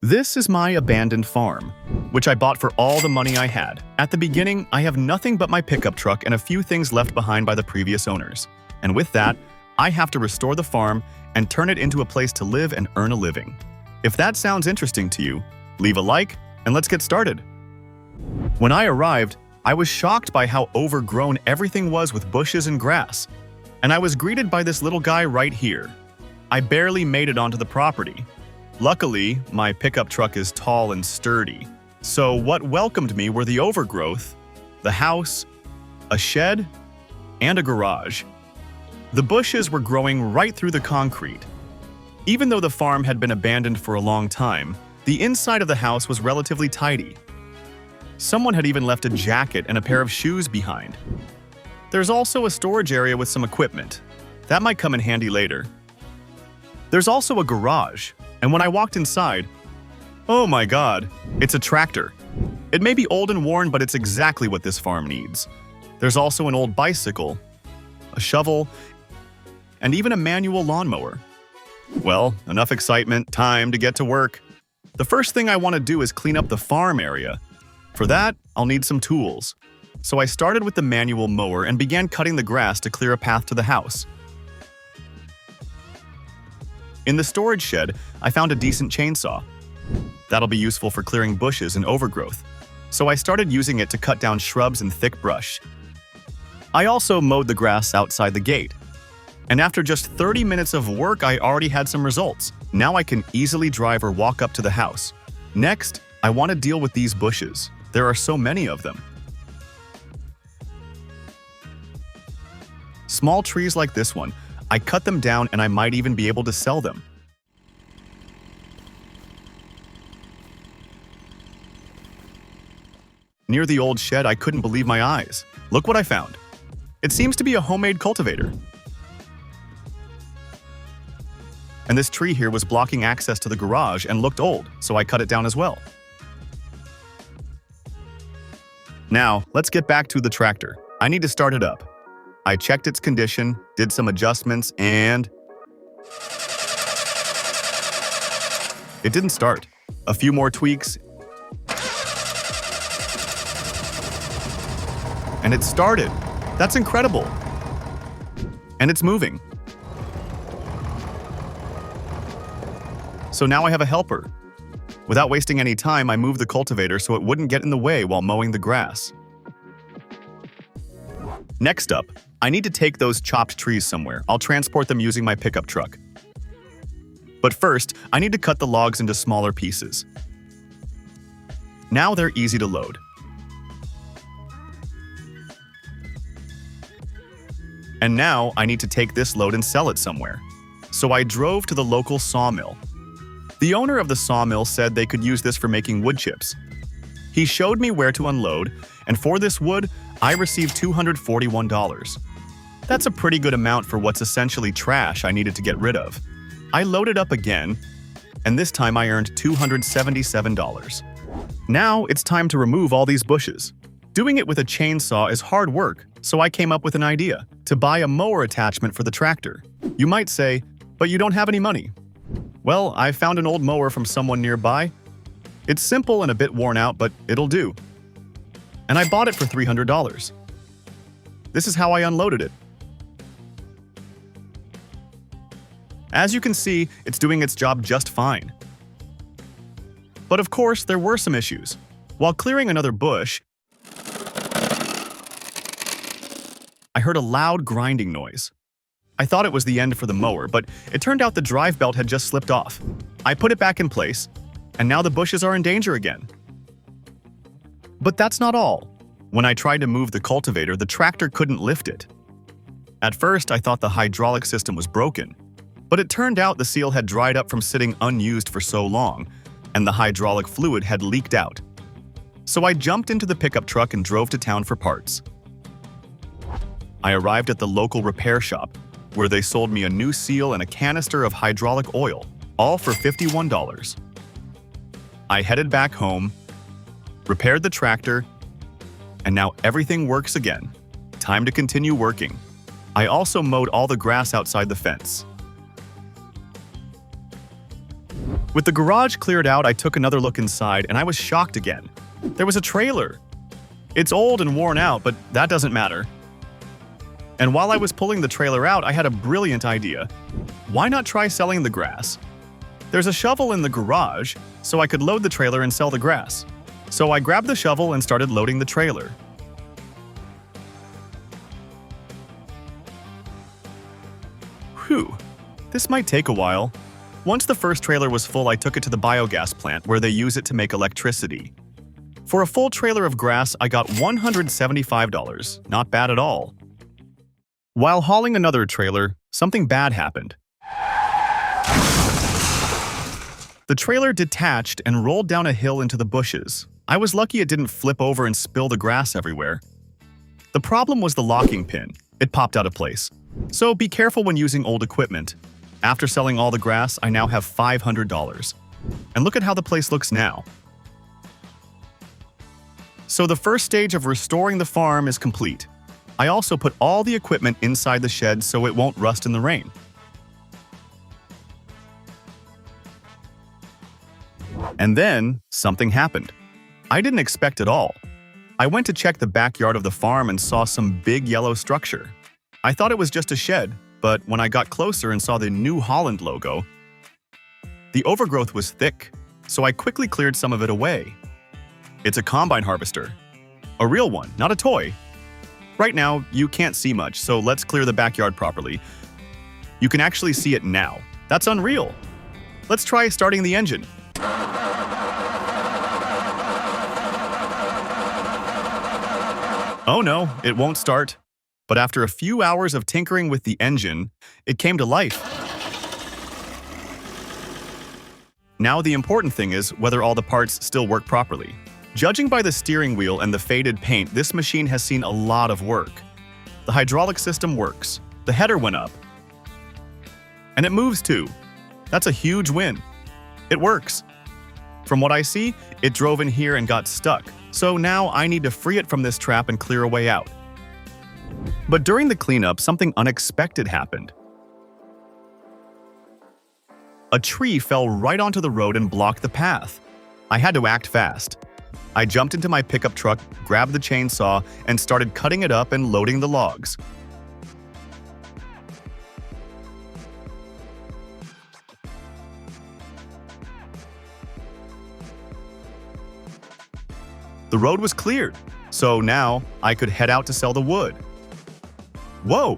This is my abandoned farm, which I bought for all the money I had. At the beginning, I have nothing but my pickup truck and a few things left behind by the previous owners. And with that, I have to restore the farm and turn it into a place to live and earn a living. If that sounds interesting to you, leave a like and let's get started. When I arrived, I was shocked by how overgrown everything was with bushes and grass. And I was greeted by this little guy right here. I barely made it onto the property. Luckily, my pickup truck is tall and sturdy. So what welcomed me were the overgrowth, the house, a shed, and a garage. The bushes were growing right through the concrete. Even though the farm had been abandoned for a long time, the inside of the house was relatively tidy. Someone had even left a jacket and a pair of shoes behind. There's also a storage area with some equipment. That might come in handy later. There's also a garage, and when I walked inside, oh my god, it's a tractor. It may be old and worn, but it's exactly what this farm needs. There's also an old bicycle, a shovel, and even a manual lawnmower. Well, enough excitement, time to get to work. The first thing I want to do is clean up the farm area. For that, I'll need some tools. So I started with the manual mower and began cutting the grass to clear a path to the house. In the storage shed, I found a decent chainsaw. That'll be useful for clearing bushes and overgrowth. So I started using it to cut down shrubs and thick brush. I also mowed the grass outside the gate. And after just 30 minutes of work, I already had some results. Now I can easily drive or walk up to the house. Next, I want to deal with these bushes. There are so many of them. Small trees like this one, I cut them down and I might even be able to sell them. Near the old shed, I couldn't believe my eyes. Look what I found. It seems to be a homemade cultivator. And this tree here was blocking access to the garage and looked old, so I cut it down as well. Now, let's get back to the tractor. I need to start it up. I checked its condition, did some adjustments, and it didn't start. A few more tweaks, and it started. That's incredible. And it's moving. So now I have a helper. Without wasting any time, I moved the cultivator so it wouldn't get in the way while mowing the grass. Next up, I need to take those chopped trees somewhere. I'll transport them using my pickup truck. But first, I need to cut the logs into smaller pieces. Now they're easy to load. And now I need to take this load and sell it somewhere. So I drove to the local sawmill. The owner of the sawmill said they could use this for making wood chips. He showed me where to unload, and for this wood, I received $241. That's a pretty good amount for what's essentially trash I needed to get rid of. I loaded up again, and this time I earned $277. Now it's time to remove all these bushes. Doing it with a chainsaw is hard work, so I came up with an idea to buy a mower attachment for the tractor. You might say, but you don't have any money. Well, I found an old mower from someone nearby. It's simple and a bit worn out, but it'll do. And I bought it for $300. This is how I unloaded it. As you can see, it's doing its job just fine. But of course, there were some issues. While clearing another bush, I heard a loud grinding noise. I thought it was the end for the mower, but it turned out the drive belt had just slipped off. I put it back in place, and now the bushes are in danger again. But that's not all. When I tried to move the cultivator, the tractor couldn't lift it. At first, I thought the hydraulic system was broken, but it turned out the seal had dried up from sitting unused for so long, and the hydraulic fluid had leaked out. So I jumped into the pickup truck and drove to town for parts. I arrived at the local repair shop, where they sold me a new seal and a canister of hydraulic oil, all for $51. I headed back home, repaired the tractor, and now everything works again. Time to continue working. I also mowed all the grass outside the fence. With the garage cleared out, I took another look inside and I was shocked again. There was a trailer. It's old and worn out, but that doesn't matter. And while I was pulling the trailer out, I had a brilliant idea. Why not try selling the grass? There's a shovel in the garage, so I could load the trailer and sell the grass. So I grabbed the shovel and started loading the trailer. Whew, this might take a while. Once the first trailer was full, I took it to the biogas plant where they use it to make electricity. For a full trailer of grass, I got $175. Not bad at all. While hauling another trailer, something bad happened. The trailer detached and rolled down a hill into the bushes. I was lucky it didn't flip over and spill the grass everywhere. The problem was the locking pin. It popped out of place. So be careful when using old equipment. After selling all the grass, I now have $500. And look at how the place looks now. So the first stage of restoring the farm is complete. I also put all the equipment inside the shed so it won't rust in the rain. And then, something happened. I didn't expect it all. I went to check the backyard of the farm and saw some big yellow structure. I thought it was just a shed, but when I got closer and saw the New Holland logo, the overgrowth was thick, so I quickly cleared some of it away. It's a combine harvester. A real one, not a toy. Right now, you can't see much, so let's clear the backyard properly. You can actually see it now. That's unreal. Let's try starting the engine. Oh no, it won't start. But after a few hours of tinkering with the engine, it came to life. Now the important thing is whether all the parts still work properly. Judging by the steering wheel and the faded paint, this machine has seen a lot of work. The hydraulic system works. The header went up. And it moves too. That's a huge win. It works. From what I see, it drove in here and got stuck. So now I need to free it from this trap and clear a way out. But during the cleanup, something unexpected happened. A tree fell right onto the road and blocked the path. I had to act fast. I jumped into my pickup truck, grabbed the chainsaw, and started cutting it up and loading the logs. The road was cleared, so now I could head out to sell the wood. Whoa!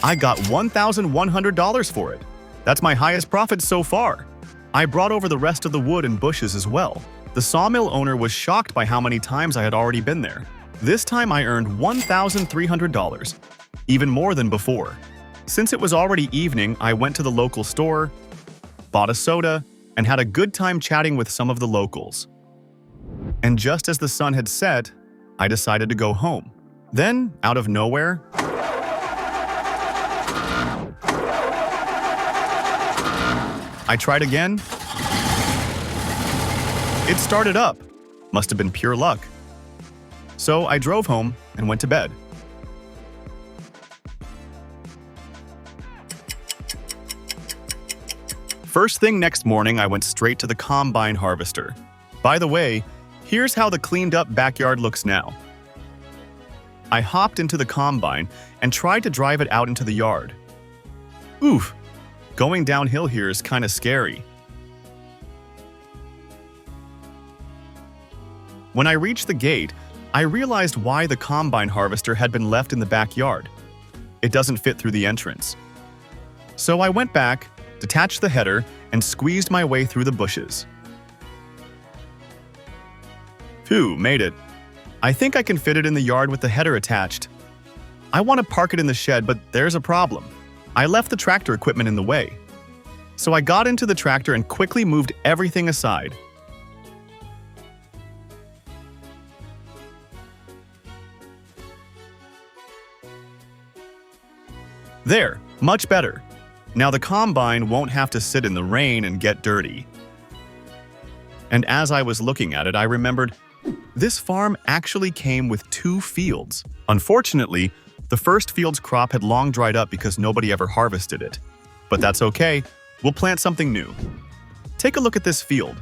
I got $1,100 for it. That's my highest profit so far. I brought over the rest of the wood and bushes as well. The sawmill owner was shocked by how many times I had already been there. This time I earned $1,300, even more than before. Since it was already evening, I went to the local store, bought a soda, and had a good time chatting with some of the locals. And just as the sun had set, I decided to go home. Then, out of nowhere, I tried again. It started up. Must have been pure luck. So I drove home and went to bed. First thing next morning, I went straight to the combine harvester. By the way, here's how the cleaned up backyard looks now. I hopped into the combine and tried to drive it out into the yard. Oof, going downhill here is kind of scary. When I reached the gate, I realized why the combine harvester had been left in the backyard. It doesn't fit through the entrance. So I went back, detached the header, and squeezed my way through the bushes. Phew, made it. I think I can fit it in the yard with the header attached. I want to park it in the shed, but there's a problem. I left the tractor equipment in the way. So I got into the tractor and quickly moved everything aside. There, much better. Now the combine won't have to sit in the rain and get dirty. And as I was looking at it, I remembered this farm actually came with 2 fields. Unfortunately, the first field's crop had long dried up because nobody ever harvested it. But that's okay, we'll plant something new. Take a look at this field.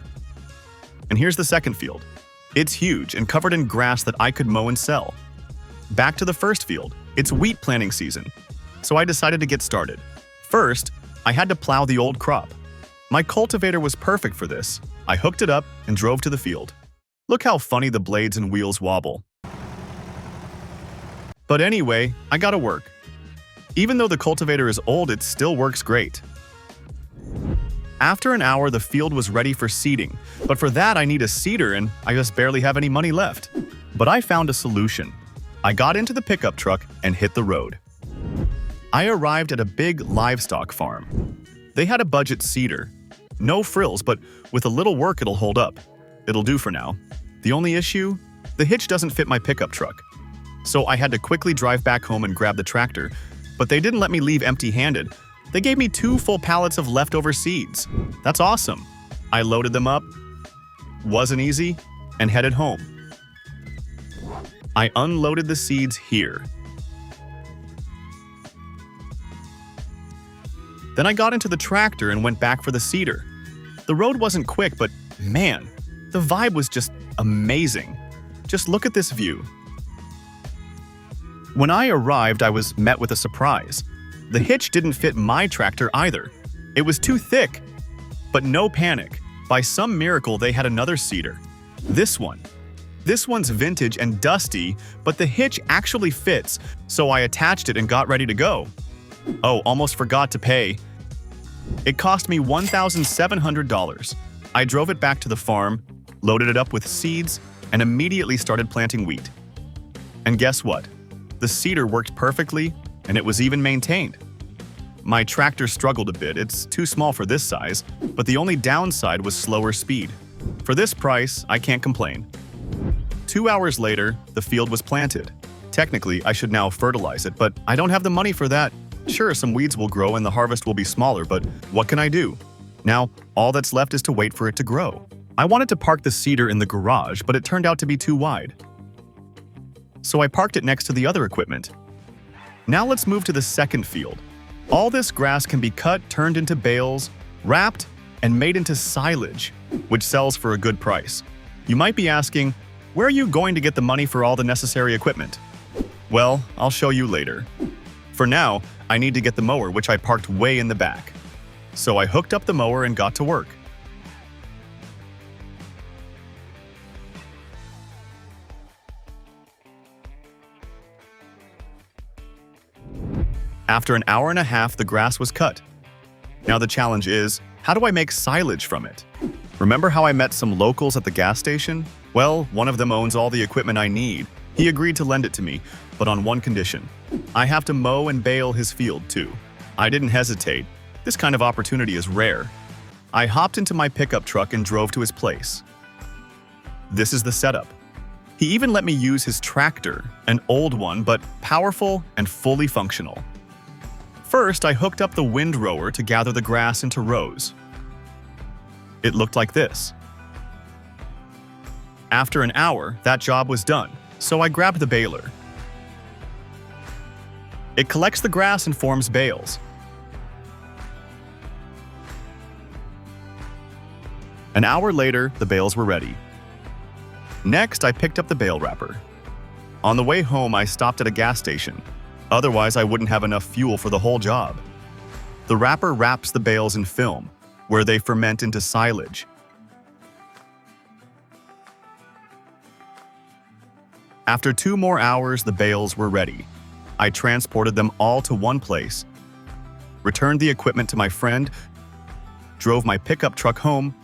And here's the second field. It's huge and covered in grass that I could mow and sell. Back to the first field. It's wheat planting season, so I decided to get started. First, I had to plow the old crop. My cultivator was perfect for this. I hooked it up and drove to the field. Look how funny the blades and wheels wobble. But anyway, I gotta work. Even though the cultivator is old, it still works great. After an hour, the field was ready for seeding, but for that I need a seeder and I just barely have any money left. But I found a solution. I got into the pickup truck and hit the road. I arrived at a big livestock farm. They had a budget seeder. No frills, but with a little work it'll hold up. It'll do for now. The only issue? The hitch doesn't fit my pickup truck. So I had to quickly drive back home and grab the tractor, but they didn't let me leave empty-handed. They gave me 2 full pallets of leftover seeds. That's awesome. I loaded them up, wasn't easy, and headed home. I unloaded the seeds here. Then I got into the tractor and went back for the seeder. The road wasn't quick, but man, the vibe was just amazing. Just look at this view. When I arrived, I was met with a surprise. The hitch didn't fit my tractor either. It was too thick. But no panic. By some miracle, they had another seeder. This one. This one's vintage and dusty, but the hitch actually fits, so I attached it and got ready to go. Oh, almost forgot to pay. It cost me $1,700. I drove it back to the farm, loaded it up with seeds, and immediately started planting wheat. And guess what? The seeder worked perfectly, and it was even maintained. My tractor struggled a bit. It's too small for this size, but the only downside was slower speed. For this price, I can't complain. 2 hours later, the field was planted. Technically, I should now fertilize it, but I don't have the money for that. Sure, some weeds will grow and the harvest will be smaller, but what can I do? Now, all that's left is to wait for it to grow. I wanted to park the seeder in the garage, but it turned out to be too wide. So I parked it next to the other equipment. Now let's move to the second field. All this grass can be cut, turned into bales, wrapped, and made into silage, which sells for a good price. You might be asking, where are you going to get the money for all the necessary equipment? Well, I'll show you later. For now, I need to get the mower, which I parked way in the back. So I hooked up the mower and got to work. After an hour and a half, the grass was cut. Now the challenge is, how do I make silage from it? Remember how I met some locals at the gas station? Well, one of them owns all the equipment I need. He agreed to lend it to me, but on one condition. I have to mow and bale his field too. I didn't hesitate. This kind of opportunity is rare. I hopped into my pickup truck and drove to his place. This is the setup. He even let me use his tractor, an old one, but powerful and fully functional. First, I hooked up the windrower to gather the grass into rows. It looked like this. After an hour, that job was done, so I grabbed the baler. It collects the grass and forms bales. An hour later, the bales were ready. Next, I picked up the bale wrapper. On the way home, I stopped at a gas station. Otherwise, I wouldn't have enough fuel for the whole job. The wrapper wraps the bales in film, where they ferment into silage. After 2 more hours, the bales were ready. I transported them all to one place, returned the equipment to my friend, drove my pickup truck home,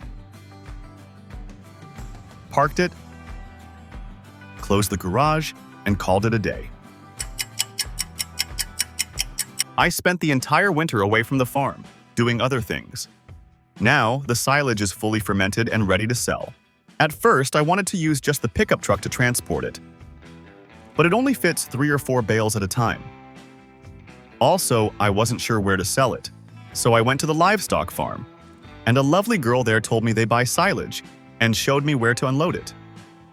parked it, closed the garage, and called it a day. I spent the entire winter away from the farm, doing other things. Now, the silage is fully fermented and ready to sell. At first, I wanted to use just the pickup truck to transport it, but it only fits 3 or 4 bales at a time. Also, I wasn't sure where to sell it, so I went to the livestock farm, and a lovely girl there told me they buy silage and showed me where to unload it.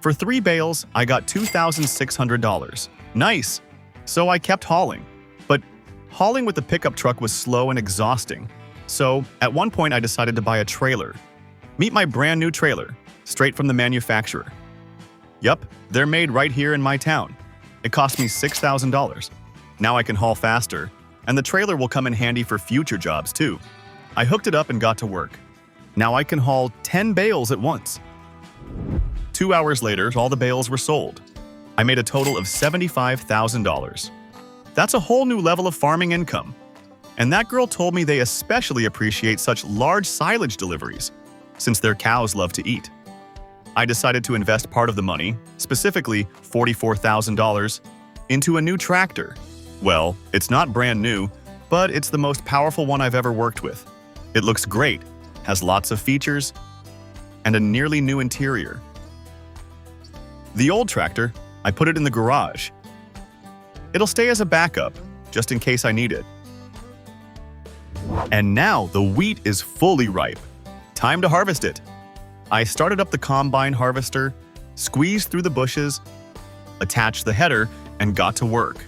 For 3 bales, I got $2,600. Nice! So I kept hauling. But hauling with the pickup truck was slow and exhausting. So, at one point I decided to buy a trailer. Meet my brand new trailer, straight from the manufacturer. Yup, they're made right here in my town. It cost me $6,000. Now I can haul faster, and the trailer will come in handy for future jobs too. I hooked it up and got to work. Now I can haul 10 bales at once. 2 hours later, all the bales were sold. I made a total of $75,000. That's a whole new level of farming income. And that girl told me they especially appreciate such large silage deliveries, since their cows love to eat. I decided to invest part of the money, specifically $44,000, into a new tractor. Well, it's not brand new, but it's the most powerful one I've ever worked with. It looks great, has lots of features, and a nearly new interior. The old tractor, I put it in the garage. It'll stay as a backup, just in case I need it. And now the wheat is fully ripe. Time to harvest it. I started up the combine harvester, squeezed through the bushes, attached the header, and got to work.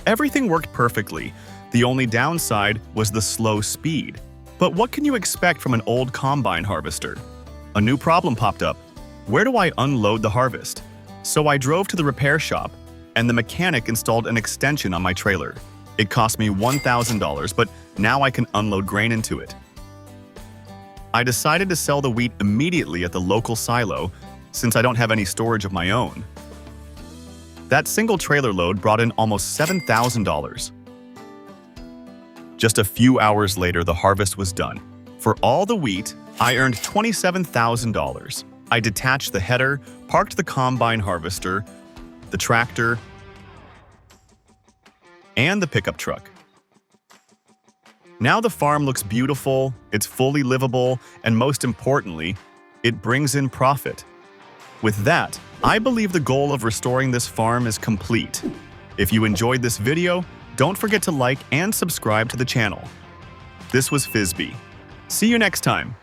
Everything worked perfectly. The only downside was the slow speed. But what can you expect from an old combine harvester? A new problem popped up. Where do I unload the harvest? So I drove to the repair shop, and the mechanic installed an extension on my trailer. It cost me $1,000, but now I can unload grain into it. I decided to sell the wheat immediately at the local silo, since I don't have any storage of my own. That single trailer load brought in almost $7,000. Just a few hours later, the harvest was done. For all the wheat, I earned $27,000. I detached the header, parked the combine harvester, the tractor, and the pickup truck. Now the farm looks beautiful, it's fully livable, and most importantly, it brings in profit. With that, I believe the goal of restoring this farm is complete. If you enjoyed this video, don't forget to like and subscribe to the channel. This was Fizbee. See you next time.